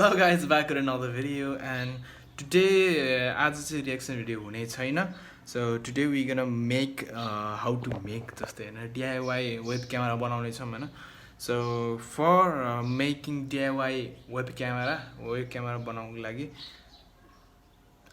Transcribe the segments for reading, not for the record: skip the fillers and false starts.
Hello guys, back with another video, and today as a reaction video hune chaina. So today we're gonna make how to make जस्तै हैन DIY web camera बनाउने छौं हैन. So for making DIY web camera बनाउनको लागि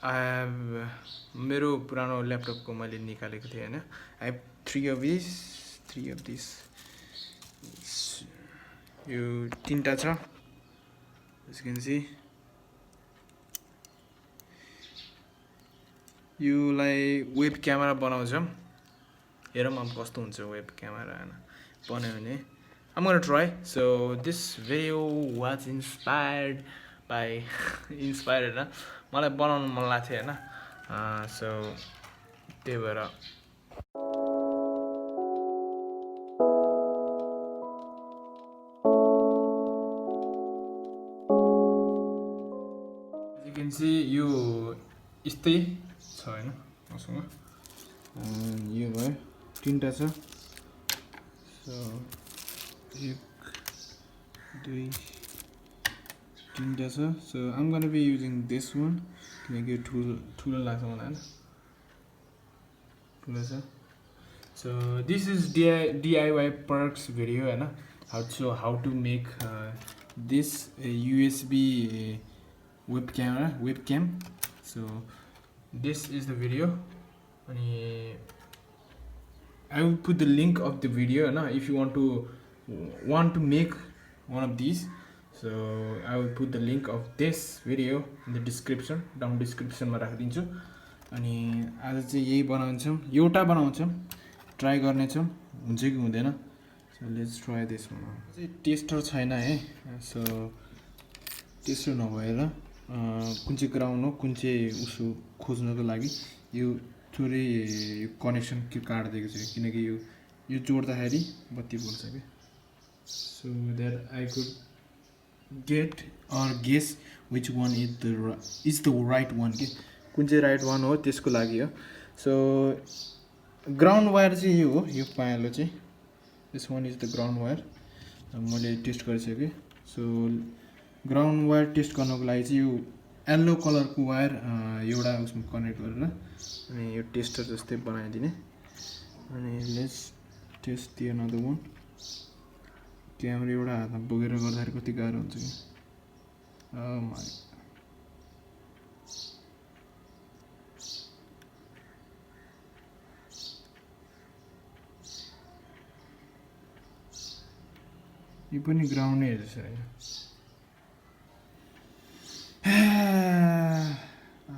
I have मेरो पुरानो laptop को मैले निकालेको थिएँ हैन. I have three of these. यो तीनटा छ. As you can see, you like web camera बनाउँछौं. हेरौँ अब कस्तो हुन्छ web camera हैन बनायो भने. I'm gonna try. So this video was inspired by inspired हैन मलाई बनाउन मन लाग्थ्यो हैन. So त्यही भएर you can see यो यस्तै छ हैन मसँग यो भयो तीनटा छ. So एक दुई तीनटा छ. So I'm gonna be using this one किनकि यो ठुलो लाग्छ मलाई हैन ठुलो छ. So this is DIY products video हैन how to make this USB webcam. So this is the video. I will put the link of the video na, if you want to make one of these. So I will put the link of this video in the description, down description मा राखिदिन्छु. अनि आज चाहिँ यही बनाउँछौं, एउटा बनाउँछौं, try गर्नेछौं हुन्छ कि हुँदैन. So let's try this one. चाहिँ टेस्टर छैन है. So टेस्टर नभएर कुन चाहिँ ग्राउन्ड हो कुन चाहिँ उसो खोज्नको लागि यो थोरै यो कनेक्सन के काट्दिएको छु किनकि यो जोड्दाखेरि बत्ती बल्छ के. So that I could get or guess which one is the right one के कुन चाहिँ राइट वान हो त्यसको लागि हो. So ग्राउन्ड वायर चाहिँ यो हो, यो पालो चाहिँ this one is the ground wire. मैले टेस्ट गरिसके. So ग्राउन्ड वायर टेस्ट गर्नको लागि चाहिँ यो येलो कलरको वायर एउटा उसमा कनेक्ट गरेर अनि यो टेस्टर जस्तै बनाइदिने. अनि let's test the another one. Camera एउटा हातमा बोकेर गर्दाखेरि कति गाह्रो हुन्छ कि. Oh my. यो पनि ग्राउन्ड नै रहेछ हैन.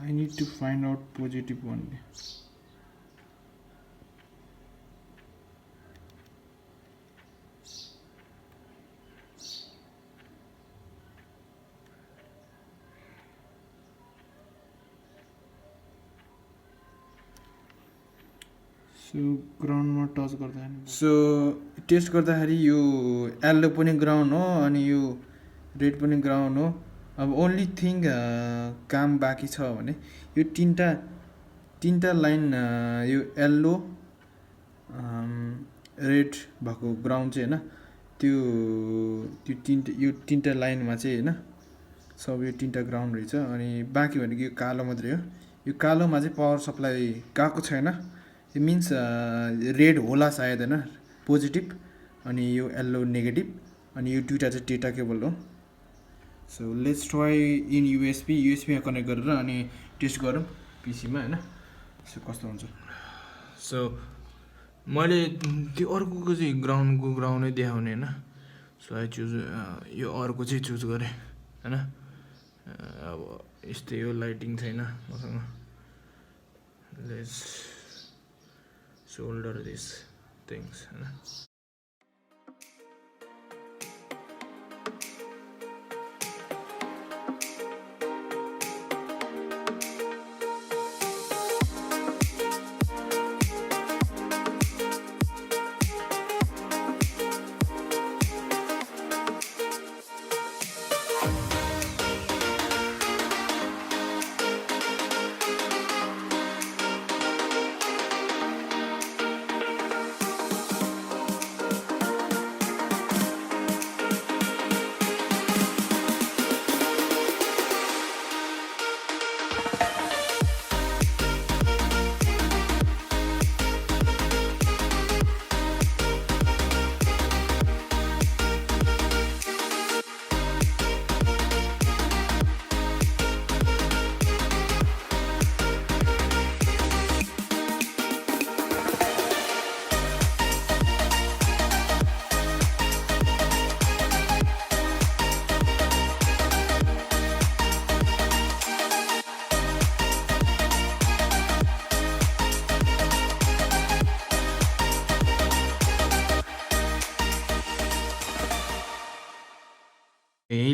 I need to find out positive one. So ground मा टच गर्दाखेरि so टेस्ट गर्दाखेरि यो येलो पनि ग्राउन्ड हो अनि यो रेड पनि ग्राउन्ड हो. अब ओन्ली थिङ काम बाँकी छ भने यो तीनटा लाइन यो येलो रेड भएको ग्राउन्ड चाहिँ हैन यो तीनटा लाइनमा चाहिँ हैन सब यो तीनटा ग्राउन्ड रहेछ. अनि बाँकी भनेको यो कालो मात्रै हो. यो कालोमा चाहिँ पावर सप्लाई गएको छैन. इट मिन्स रेड होला सायद हैन पोजिटिभ अनि यो येलो नेगेटिभ अनि यो दुईटा चाहिँ डेटा केबल हो. So let's try in USB मा कनेक्ट गरेर अनि टेस्ट गरौँ PC मा हैन. सो कस्तो हुन्छ. So मैले त्यो अर्कोको चाहिँ ग्राउन्डै देखाउने हैन. So I चुज यो अर्को चाहिँ चुज गरे हैन. अब यस्तै हो लाइटिङ छैन मसँग. Let's solder these things हैन.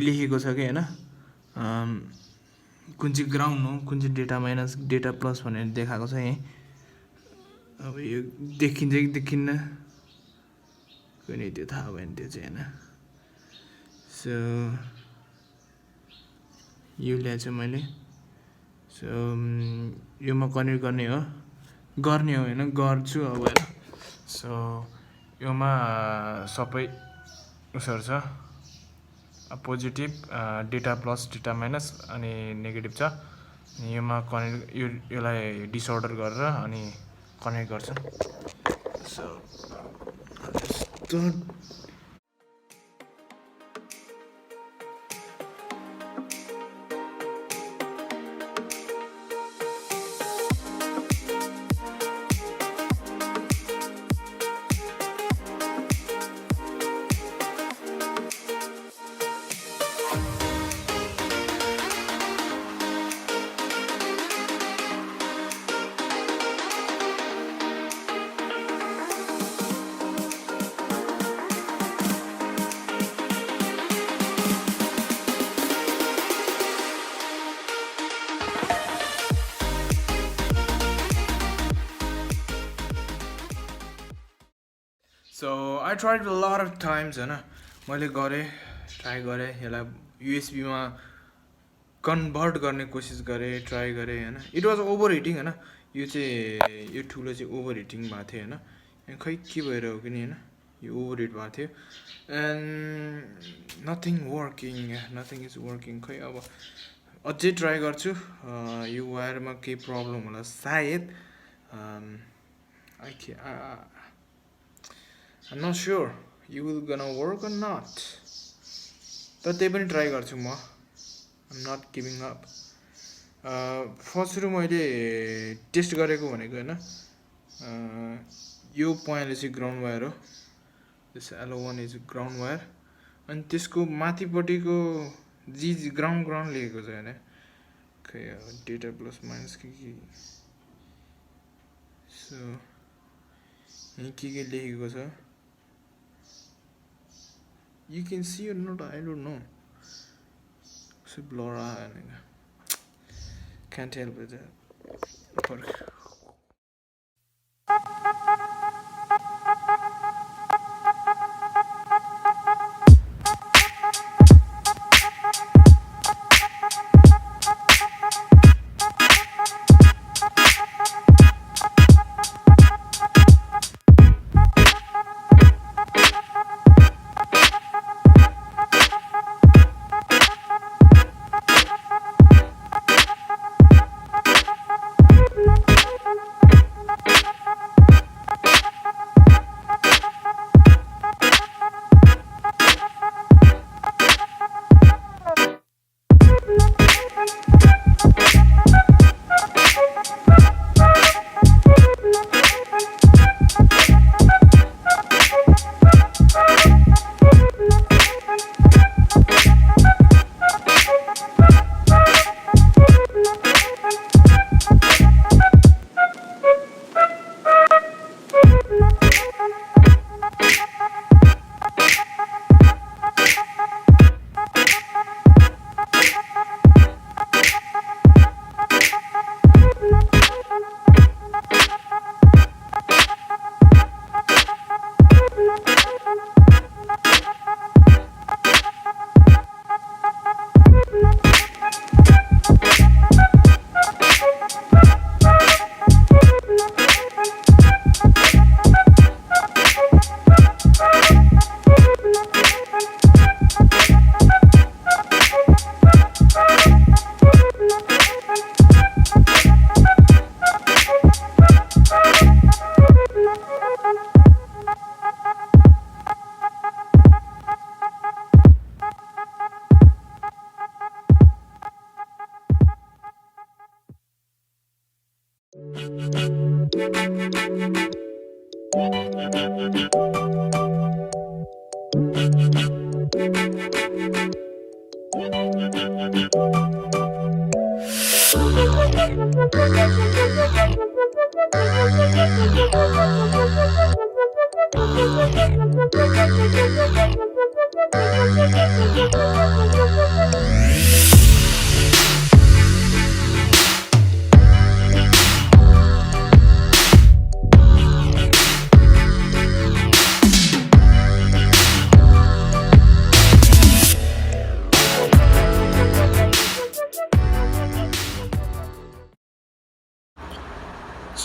लेखेको छ कि हैन कुन चाहिँ ग्राउन्ड हो कुन चाहिँ डेटा माइनस डेटा प्लस भनेर देखाएको छ यही अब यो देखिन्छ कि देखिन्न कुनै त्यो थाहा भएन त्यो चाहिँ हैन सो यो ल्याएछु मैले सो योमा कनेक्ट गर्ने हो हैन गर्छु अब हैन सो योमा सबै उसहरु छ positive data plus data minus अनि नेगेटिभ छ योमा कनेक्ट योलाई डिसअर्डर गरेर अनि कनेक्ट गर्छ so So I tried a lot of times हैन मैले ट्राई गरेँ यसलाई USB मा कन्भर्ट गर्ने कोसिस गरेँ ट्राई गरेँ हैन इट वाज ओभर हिटिङ हैन यो चाहिँ यो ठुलो चाहिँ ओभर हिटिङ भएको थियो हैन अनि खै के भएर हो किन हैन यो ओभर हिट भएको थियो एन्ड नथिङ इज वर्किङ खै अब अझै ट्राई गर्छु यो वायरमा केही प्रब्लम होला सायद I'm not sure you will gonna work or not तर त्यही पनि ट्राई गर्छु म I'm not giving up first सुरु मैले टेस्ट गरेको भनेको हैन यो पोइन्टले चाहिँ ग्राउन्ड वायर हो this L1 is ground wire अनि त्यसको माथिपट्टिको जी ग्राउन्ड लेखेको छ हैन खै डेटा प्लस माइनस के सो यही के लेखेको छ You can see or not, I don't know. So blur can't help with that.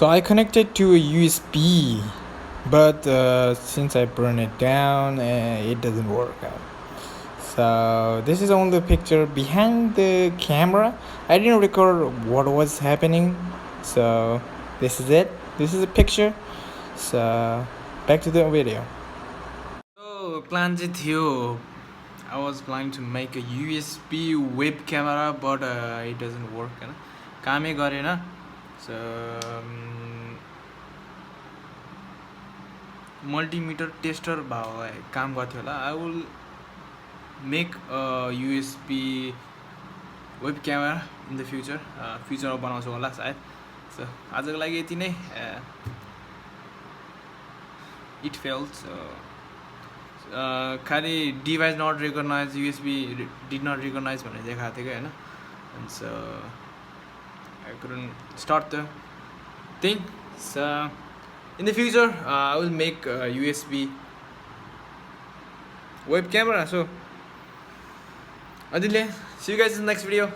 So I connected to a USB, but since I burned it down, it doesn't work out. So this is only the picture behind the camera. I didn't record what was happening, so this is it. This is a picture. So back to the video. So plan चाहिँ थियो, I was planning to make a USB web camera, but it doesn't work. कामै गरेन. So multimeter tester भए काम गर्थ्यो होला. I will make a USB web camera in the future. Future बनाउँछु होला सायद. So आजको लागि यति नै. It failed. So खाली device not recognized, USB did not recognize भनेर देखाएको थियो हैन. And so I couldn't start the thing. So in the future I will make a USB web camera. So until then, see you guys in the next video.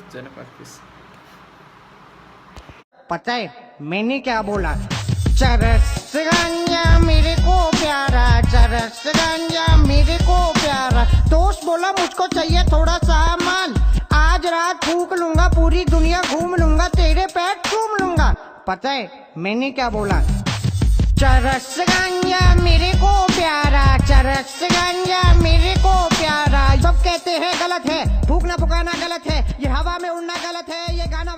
Peace. पता है मैंने क्या बोला? चरस गंजा मेरे को प्यारा, चरस गंजा मेरे को प्यारा. दोस्त बोला मुझको चाहिए थोड़ा सामान, आज रात फूक लूंगा, पूरी दुनिया घूम लूंगा, तेरे पैर चूम लूंगा. पता है मैंने क्या बोला? चरस गंजा मेरे को प्यारा, चरस गंजा मेरे को प्यारा. सब कहते हैं गलत है, फूकना फुकाना गलत है, ये हवा में उड़ना गलत है, ये गाना